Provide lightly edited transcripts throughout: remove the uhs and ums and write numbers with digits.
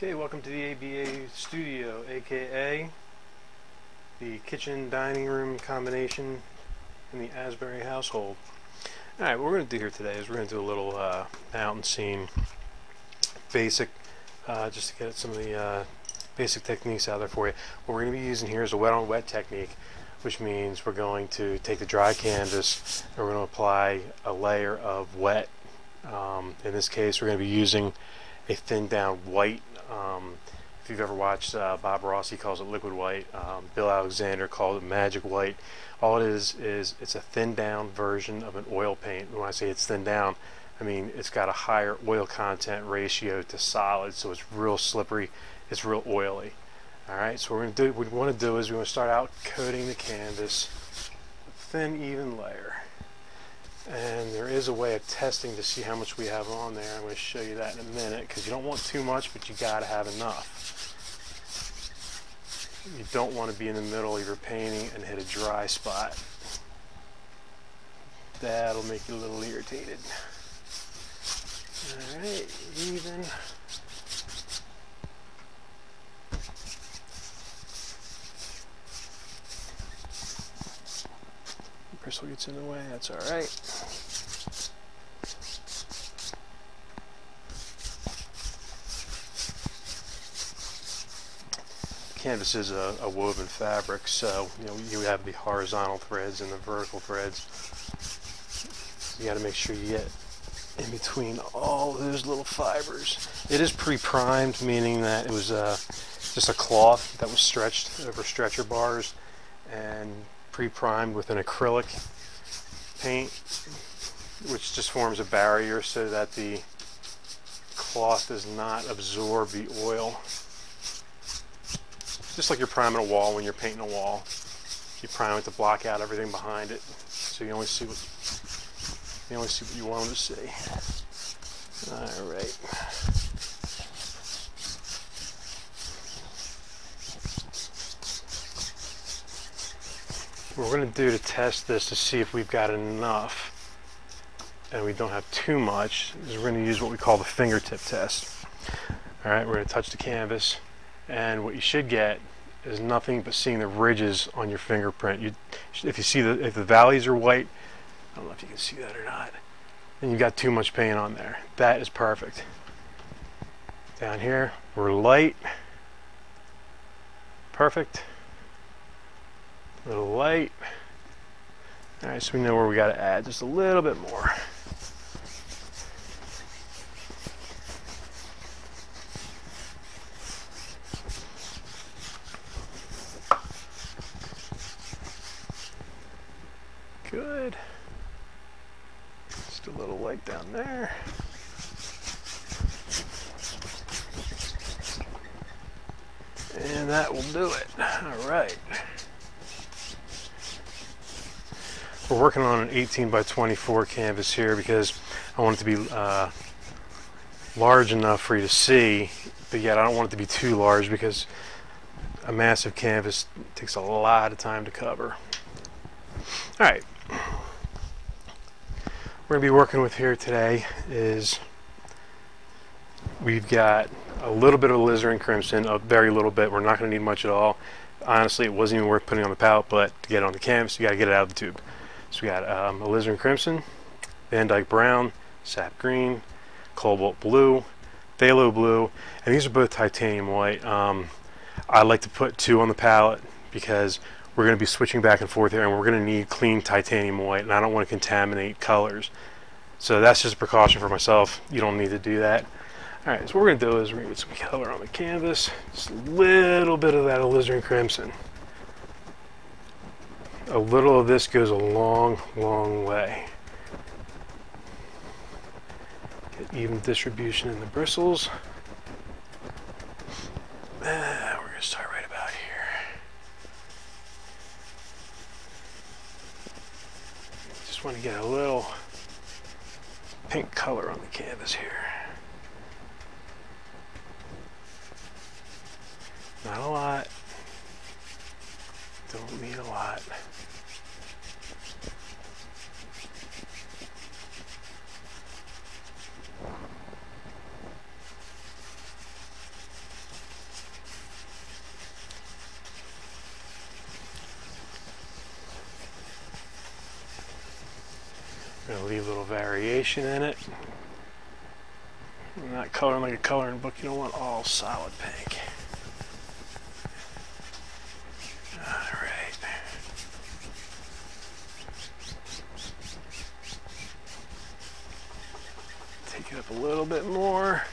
Okay, welcome to the ABA studio, aka the kitchen dining room combination in the Asbury household. Alright, what we're going to do here today is we're going to do a little mountain scene basic, just to get some of the basic techniques out there for you. What we're going to be using here is a wet on wet technique, which means we're going to take the dry canvas and we're going to apply a layer of wet. In this case, we're going to be using a thinned down white. If you've ever watched Bob Ross, he calls it liquid white. Bill Alexander called it magic white. All it is it's a thinned down version of an oil paint. When I say it's thinned down, I mean it's got a higher oil content ratio to solid, so it's real slippery, it's real oily. Alright, so what we want to do is we want to start out coating the canvas with a thin, even layer. And there is a way of testing to see how much we have on there. I'm going to show you that in a minute, because you don't want too much, but you got to have enough. You don't want to be in the middle of your painting and hit a dry spot. That'll make you a little irritated. Alright, even. Bristle gets in the way, that's alright. Canvas is a woven fabric, so you have the horizontal threads and the vertical threads. You got to make sure you get in between all those little fibers. It is pre-primed, meaning that it was just a cloth that was stretched over stretcher bars and pre-primed with an acrylic paint, which just forms a barrier so that the cloth does not absorb the oil. Just like you're priming a wall when you're painting a wall. You prime it to block out everything behind it, so you only see what you want to see. All right. What we're going to do to test this to see if we've got enough and we don't have too much is we're going to use what we call the fingertip test. All right, we're going to touch the canvas. And what you should get is nothing but seeing the ridges on your fingerprint. If the valleys are white, I don't know if you can see that or not, then you've got too much paint on there. That is perfect. Down here, we're light. Perfect. A little light. All right, so we know where we got to add just a little bit more. Good. Just a little light down there. And that will do it. All right. We're working on an 18 by 24 canvas here because I want it to be large enough for you to see, but yet I don't want it to be too large because a massive canvas takes a lot of time to cover. All right. We're going to be working with here today is we've got a little bit of alizarin crimson, a very little bit. We're not going to need much at all. Honestly, it wasn't even worth putting on the palette, but to get it on the canvas, you got to get it out of the tube. So we got alizarin crimson, Van Dyke brown, sap green, cobalt blue, phthalo blue, and these are both titanium white. I like to put 2 on the palette because we're going to be switching back and forth here, and we're going to need clean titanium white, and I don't want to contaminate colors. So that's just a precaution for myself. You don't need to do that. All right, so what we're going to do is we're going to get some color on the canvas. Just a little bit of that alizarin crimson. A little of this goes a long, long way. Get even distribution in the bristles. We're going to start right about here. Just want to get a little pink color on the canvas here. Not a lot. Don't need a lot. leave a little variation in it. You're not coloring like a coloring book. You don't want all solid pink. Alright. Take it up a little bit more.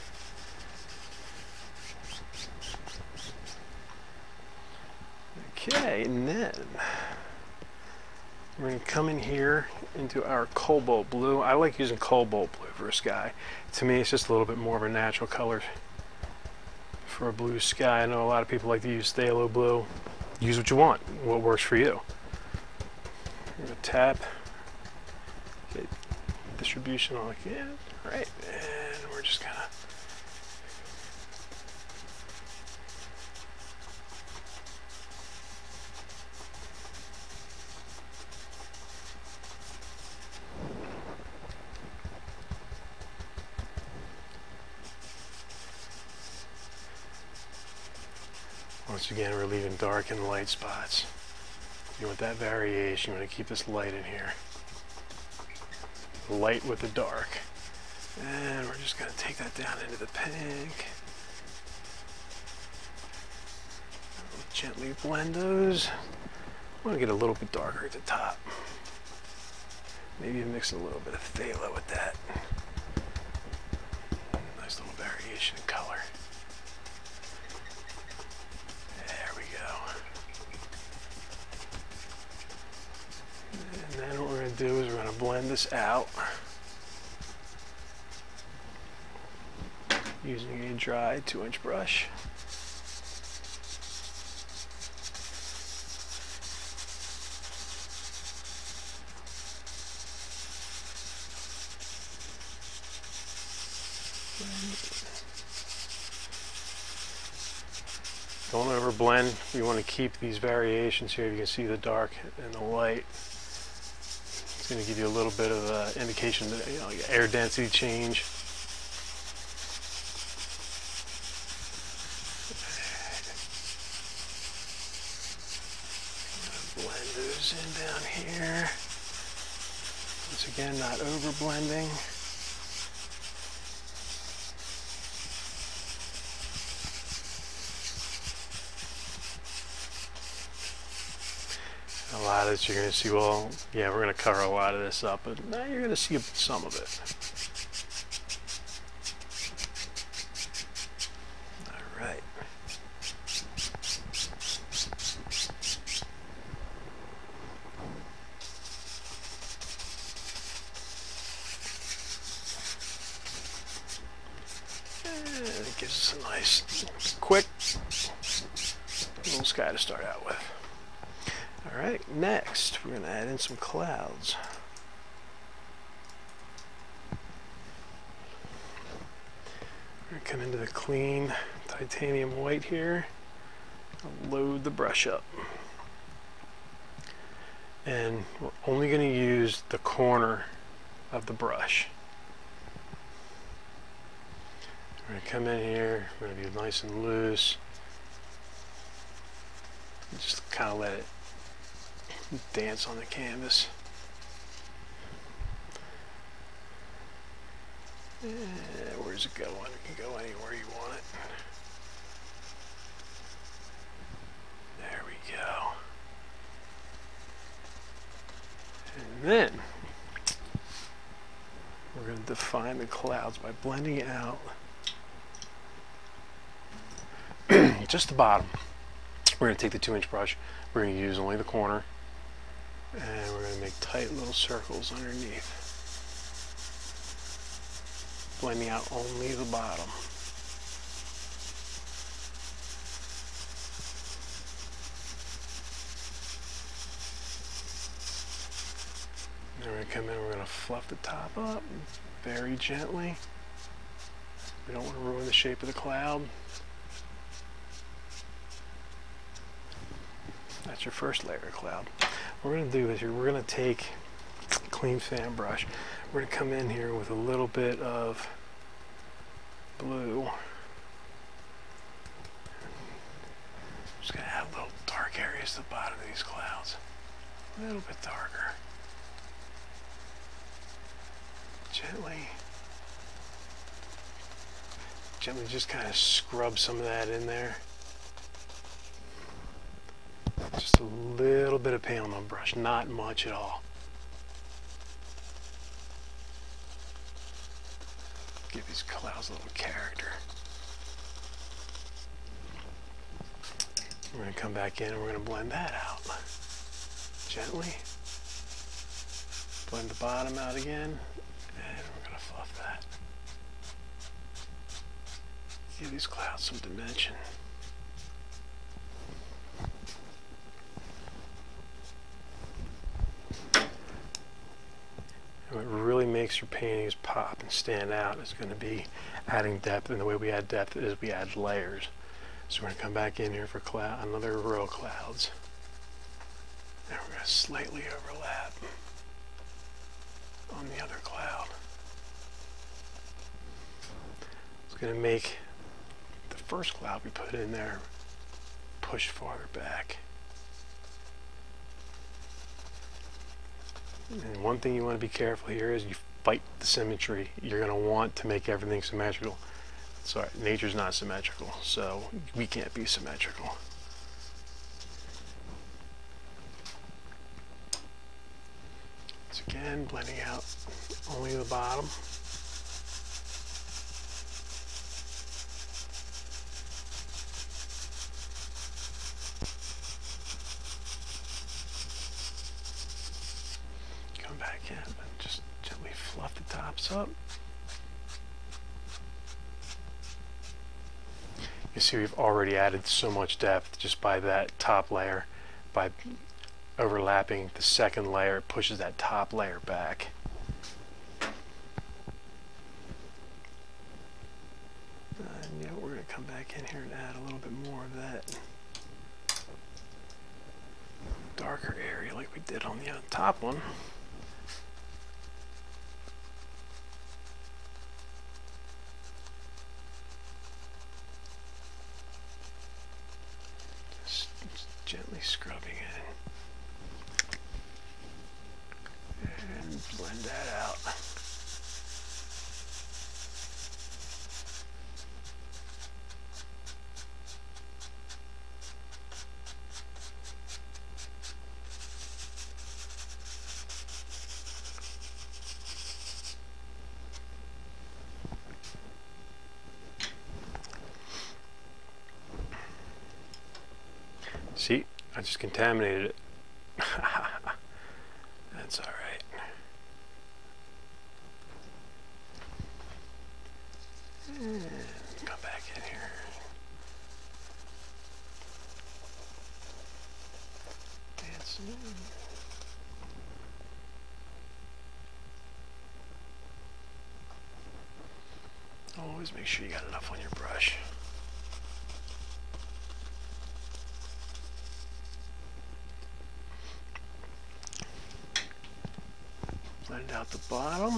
Okay, and then we're going to come in here into our cobalt blue. I like using cobalt blue for a sky. To me, it's just a little bit more of a natural color for a blue sky. I know a lot of people like to use phthalo blue. Use what you want, what works for you. We're going to tap, get distribution on again. All right, and we're just going to once again, we're leaving dark and light spots. You want that variation. You want to keep this light in here. Light with the dark. And we're just going to take that down into the pink. Gently blend those. I want to get a little bit darker at the top. Maybe mix a little bit of phthalo with that. Nice little variation in color. And then what we're going to do is we're going to blend this out using a dry 2-inch brush. Don't over blend. You want to keep these variations here. You can see the dark and the light. It's going to give you a little bit of indication that, you know, air density change. Blend those in down here. Once again, not over blending. A lot of this you're going to see, well, yeah, we're going to cover a lot of this up, but now you're going to see some of it. All right. And it gives us a nice, quick little sky to start out with. Alright, next we're going to add in some clouds. We're going to come into the clean titanium white here. I'll load the brush up. And we're only going to use the corner of the brush. We're going to come in here, we're going to be nice and loose. Just kind of let it dance on the canvas. Where's it going? It can go anywhere you want it. There we go. And then we're going to define the clouds by blending out just the bottom. We're going to take the 2-inch brush. We're going to use only the corner. And we're going to make tight little circles underneath, blending out only the bottom. Then we're going to come in, we're going to fluff the top up very gently. We don't want to ruin the shape of the cloud. That's your first layer of cloud. What we're going to do is we're going to take a clean fan brush. We're going to come in here with a little bit of blue. Just going to add little dark areas to the bottom of these clouds. A little bit darker. gently just kind of scrub some of that in there. Just a little bit of paint on the brush, not much at all. Give these clouds a little character. We're going to come back in and we're going to blend that out. Gently. Blend the bottom out again. And we're going to fluff that. Give these clouds some dimension. And what really makes your paintings pop and stand out is going to be adding depth, and the way we add depth is we add layers. So we're going to come back in here for another row of clouds. And we're going to slightly overlap on the other cloud. It's going to make the first cloud we put in there push farther back. And one thing you want to be careful here is you fight the symmetry. You're going to want to make everything symmetrical. Sorry, nature's not symmetrical, so we can't be symmetrical. So again, blending out only the bottom. Come back in and just gently fluff the tops up. You see we've already added so much depth just by that top layer. By overlapping the second layer, it pushes that top layer back. And yeah, we're going to come back in here and add a little bit more of that darker area like we did on the top one. Gently scrubbing in and blend that out. See, I just contaminated it. That's all right. And come back in here. Dance in. Always make sure you got enough on your brush. Blend out the bottom.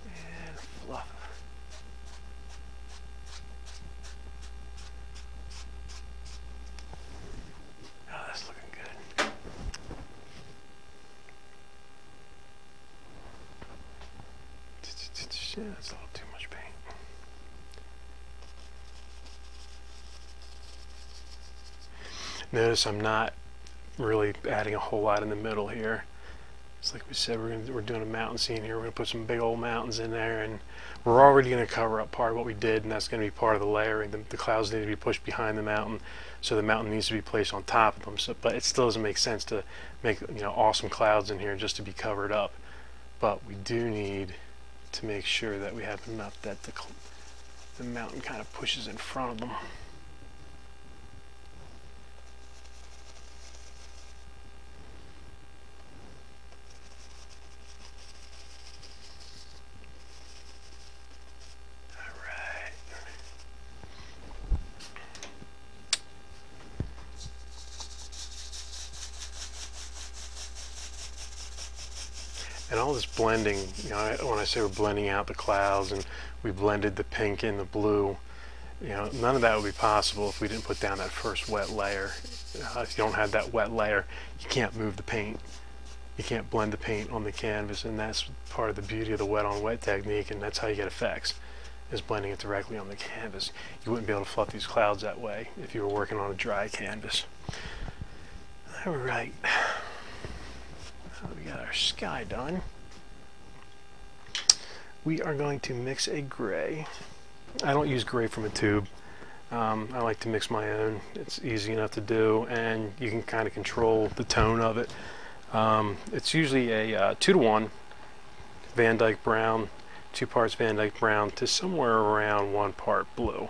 And fluff. Oh, that's looking good. Yeah, that's a little too much paint. Notice I'm not really adding a whole lot in the middle here. It's like we said, we're doing a mountain scene here. We're going to put some big old mountains in there, and we're already going to cover up part of what we did, and that's going to be part of the layering. The clouds need to be pushed behind the mountain, so the mountain needs to be placed on top of them. So, but it still doesn't make sense to make awesome clouds in here just to be covered up. But we do need to make sure that we have enough that the mountain kind of pushes in front of them. And all this blending, when I say we're blending out the clouds and we blended the pink and the blue, You know, none of that would be possible if we didn't put down that first wet layer. If you don't have that wet layer, you can't move the paint. You can't blend the paint on the canvas, and that's part of the beauty of the wet on wet technique, and that's how you get effects, is blending it directly on the canvas. You wouldn't be able to fluff these clouds that way if you were working on a dry canvas. Alright, so we got our sky done. We are going to mix a gray. I don't use gray from a tube. I like to mix my own. It's easy enough to do, and you can kind of control the tone of it. It's usually a 2-to-1 Van Dyke brown, 2 parts Van Dyke brown to somewhere around 1 part blue.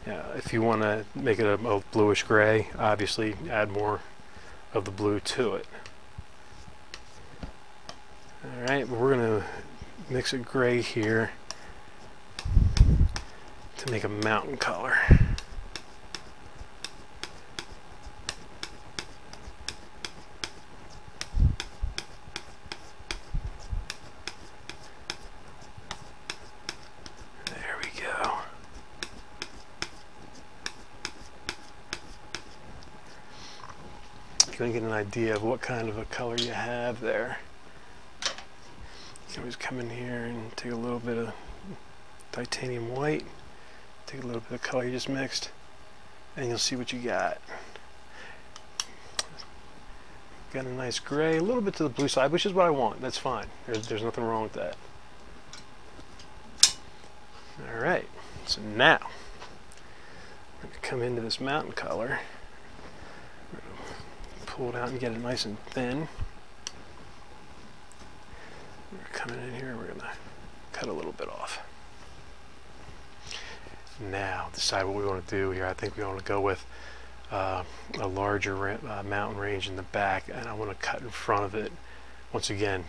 If you want to make it a bluish gray, obviously add more of the blue to it. Alright, we're going to mix a gray here to make a mountain color. There we go. You're going to get an idea of what kind of a color you have there. You can always come in here and take a little bit of titanium white, take a little bit of color you just mixed, and you'll see what you got. Got a nice gray, a little bit to the blue side, which is what I want. That's fine. There's nothing wrong with that. Alright, so now I'm going to come into this mountain color. We're going to pull it out and get it nice and thin. We're coming in here and we're going to cut a little bit off. Now decide what we want to do here. I think we want to go with a larger mountain range in the back, and I want to cut in front of it. Once again,